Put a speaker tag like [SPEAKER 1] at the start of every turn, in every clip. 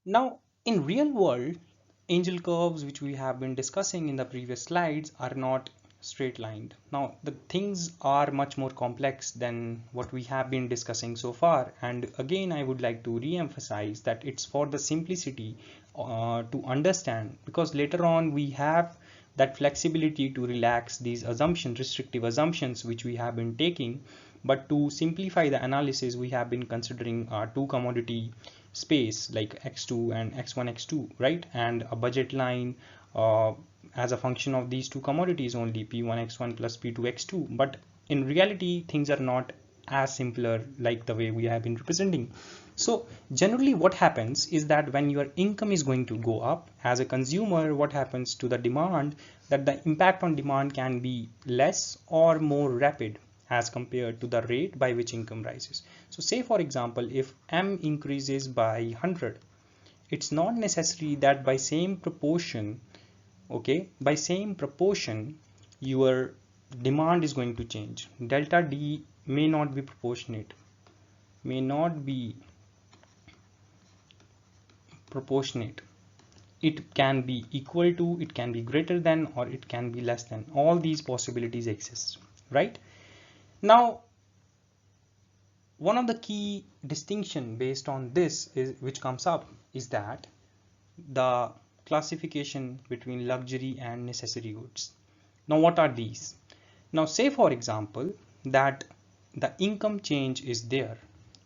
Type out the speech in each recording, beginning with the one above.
[SPEAKER 1] Now in real world, angel curves which we have been discussing in the previous slides are not straight lined. Now the things are much more complex than what we have been discussing so far, and again I would like to re-emphasize that it's for the simplicity to understand, because later on we have that flexibility to relax these assumptions, restrictive assumptions which we have been taking. But to simplify the analysis, we have been considering two commodity space like x2 and x1 x2, right, and a budget line as a function of these two commodities only, p1 x1 plus p2 x2. But in reality things are not as simpler like the way we have been representing. So generally what happens is that when your income is going to go up as a consumer, what happens to the demand, that the impact on demand can be less or more rapid as compared to the rate by which income rises. So say for example, if M increases by 100, it's not necessary that by same proportion, okay, by same proportion your demand is going to change. Delta D may not be proportionate, may not be proportionate. It can be equal to, it can be greater than, or it can be less than. All these possibilities exist, right? Now one of the key distinction based on this is, which comes up, is that the classification between luxury and necessary goods. Now what are these? Now say for example that the income change is there,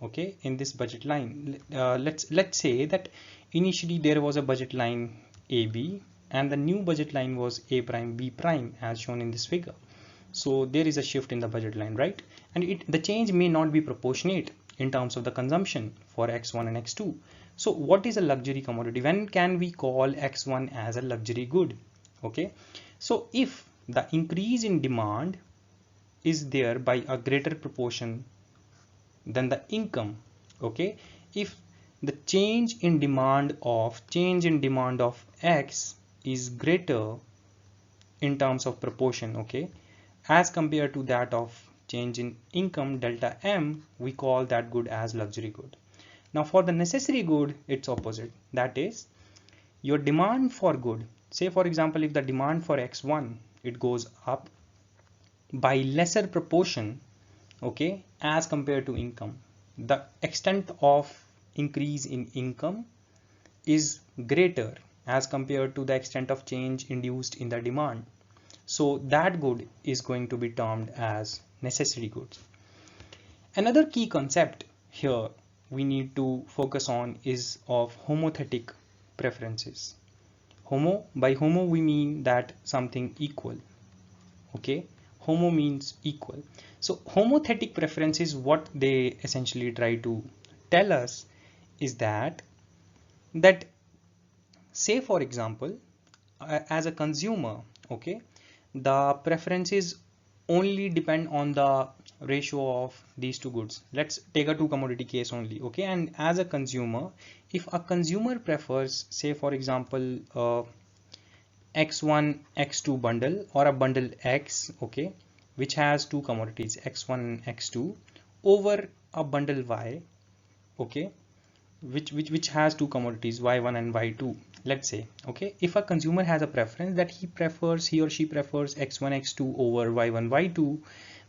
[SPEAKER 1] okay, in this budget line. Let's say that initially there was a budget line AB and the new budget line was A prime B prime as shown in this figure. So there is a shift in the budget line, right? And the change may not be proportionate in terms of the consumption for x1 and x2. So what is a luxury commodity? When can we call x1 as a luxury good? Okay, so if the increase in demand is there by a greater proportion than the income, okay, if the change in demand of x is greater in terms of proportion, okay, as compared to that of change in income delta M, we call that good as luxury good. Now for the necessary good, it's opposite. That is, your demand for good, say for example if the demand for x1 it goes up by lesser proportion, okay, as compared to income, the extent of increase in income is greater as compared to the extent of change induced in the demand. So that good is going to be termed as necessary goods. Another key concept here we need to focus on is of homothetic preferences. By homo we mean that something equal, okay, homo means equal. So homothetic preferences, what they essentially try to tell us is that say for example as a consumer, okay, the preferences only depend on the ratio of these two goods. Let's take a two commodity case only, okay, and as a consumer, if a consumer prefers, say for example x1 x2 bundle or a bundle X, okay, which has two commodities x1 and x2 over a bundle Y, okay, which has two commodities y1 and y2, let's say, okay, if a consumer has a preference that he or she prefers x1 x2 over y1 y2,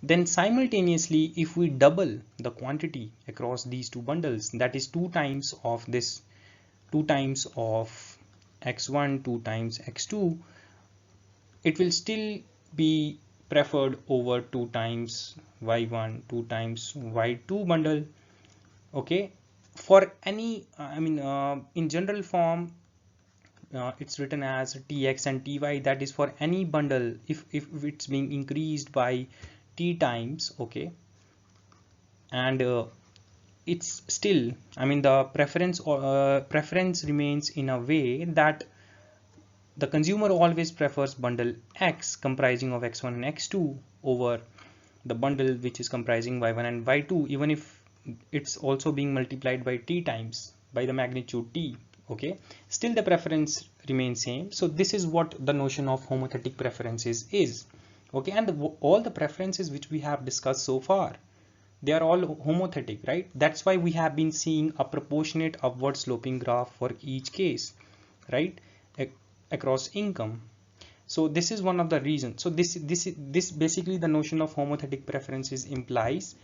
[SPEAKER 1] then simultaneously if we double the quantity across these two bundles, that is 2 times of this, 2 times of x1, 2 times x2, it will still be preferred over 2 times y1, 2 times y2 bundle, okay. For any in general form it's written as tx and ty, that is for any bundle if it's being increased by t times, okay, and it's still, the preference remains in a way that the consumer always prefers bundle X comprising of x1 and x2 over the bundle which is comprising y1 and y2, even if it's also being multiplied by t times by the magnitude t, okay, still the preference remains same. So this is what the notion of homothetic preferences is, okay, and all the preferences which we have discussed so far, They are all homothetic, right? That's why we have been seeing a proportionate upward sloping graph for each case, right, across income. So this is one of the reasons. So this basically, the notion of homothetic preferences implies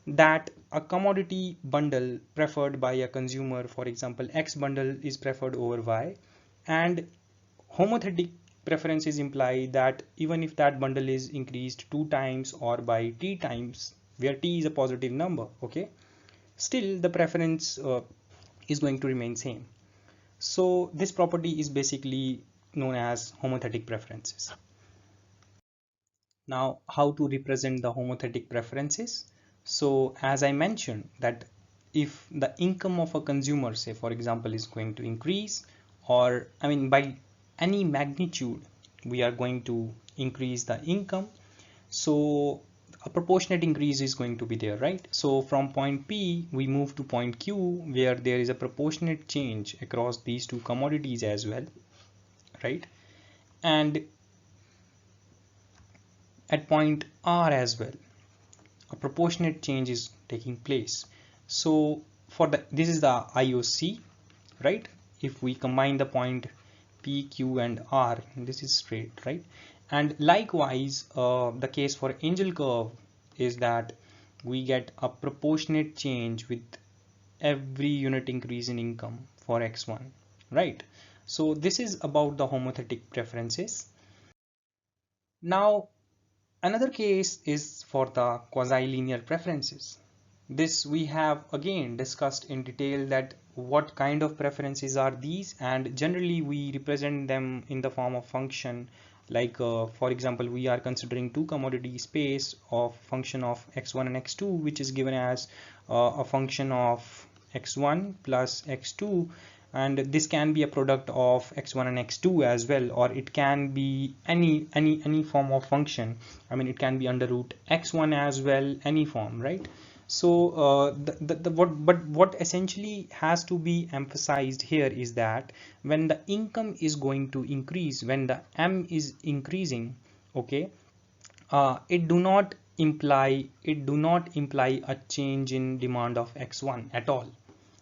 [SPEAKER 1] that a commodity bundle preferred by a consumer, for example X bundle, is preferred over Y, and homothetic preferences imply that even if that bundle is increased 2 times or by T times, where T is a positive number, okay, still the preference is going to remain same. So this property is basically known as homothetic preferences. Now, how to represent the homothetic preferences? So as I mentioned, that if the income of a consumer, say for example, is going to increase, or I mean by any magnitude we are going to increase the income, so a proportionate increase is going to be there, right? So from point P we move to point Q, where there is a proportionate change across these two commodities as well, right? And at point R as well, a proportionate change is taking place. So for the, this is the IOC, right? If we combine the point P, Q and R, this is straight, right? And likewise, the case for angel curve is that we get a proportionate change with every unit increase in income for X1, right? So this is about the homothetic preferences. Now, another case is for the quasi-linear preferences. This we have again discussed in detail, that what kind of preferences are these, and generally we represent them in the form of function, like for example we are considering two commodity space of function of x1 and x2, which is given as a function of x1 plus x2, and this can be a product of x1 and x2 as well, or it can be any form of function. I mean it can be under root x1 as well, any form, right? So what essentially has to be emphasized here is that when the income is going to increase, when the M is increasing, okay, it do not imply a change in demand of X1 at all,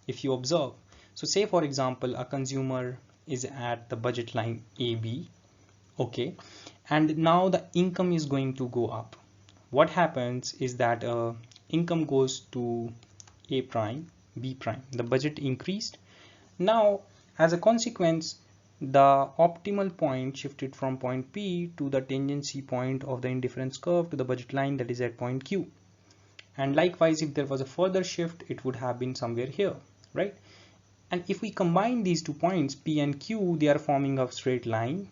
[SPEAKER 1] if you observe. So say for example a consumer is at the budget line AB, okay, and now the income is going to go up. What happens is that income goes to A prime, B prime, the budget increased. Now as a consequence, the optimal point shifted from point P to the tangency point of the indifference curve to the budget line, that is at point Q. And likewise, if there was a further shift, it would have been somewhere here, right? And if we combine these 2 points P and Q, they are forming a straight line,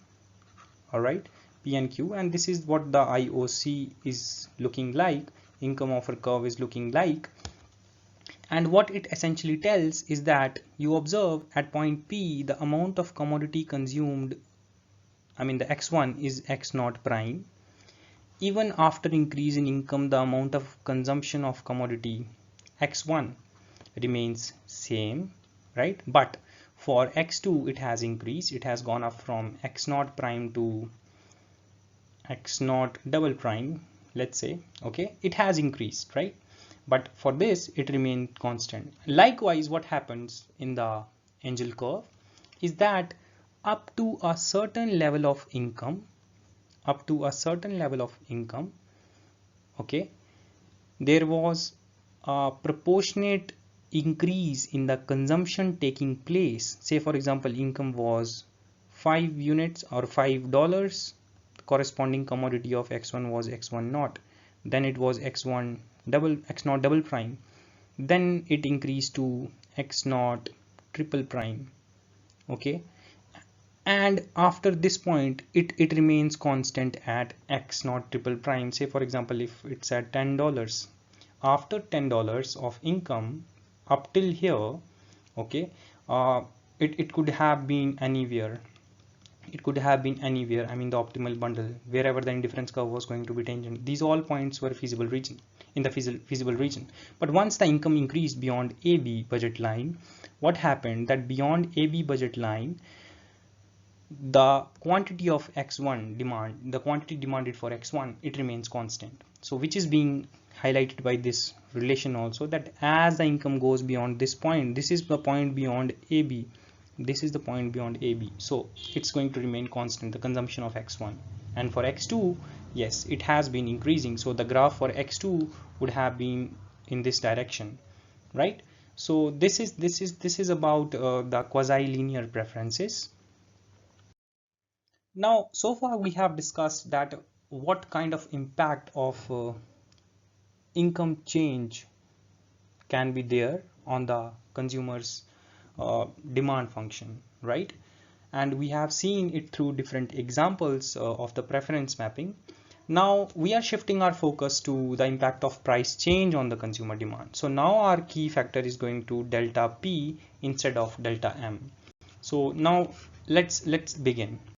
[SPEAKER 1] all right, P and Q, and this is what the IOC is looking like, income offer curve is looking like. And what it essentially tells is that you observe at point P the amount of commodity consumed, I mean the X1 is X0 prime. Even after increase in income, the amount of consumption of commodity X1 remains same, right? But for X2 it has increased, it has gone up from X0 prime to X0 double prime, let's say, okay, it has increased, right? But for this it remained constant. Likewise, what happens in the angel curve is that up to a certain level of income, okay, there was a proportionate increase in the consumption taking place. Say for example income was 5 units or $5, corresponding commodity of X1 was X1 naught, then it was X1 double, X0 double prime, then it increased to X0 triple prime, okay, and after this point it remains constant at X0 triple prime. Say for example if it's at $10, after $10 of income up till here, okay, it could have been anywhere, I mean the optimal bundle, wherever the indifference curve was going to be tangent. These all points were feasible region, in the feasible region. But once the income increased beyond AB budget line, what happened that beyond AB budget line, the quantity of X1 demand, the quantity demanded for X1, it remains constant. So which is being highlighted by this relation also, that as the income goes beyond this point, this is the point beyond AB, this is the point beyond AB, so it's going to remain constant, the consumption of X1. And for X2, yes, it has been increasing, so the graph for X2 would have been in this direction, right? So this is about the quasi-linear preferences. Now, so far we have discussed that what kind of impact of income change can be there on the consumer's demand function, right? And we have seen it through different examples of the preference mapping. Now we are shifting our focus to the impact of price change on the consumer demand. So now our key factor is going to delta P instead of delta M. So now let's begin.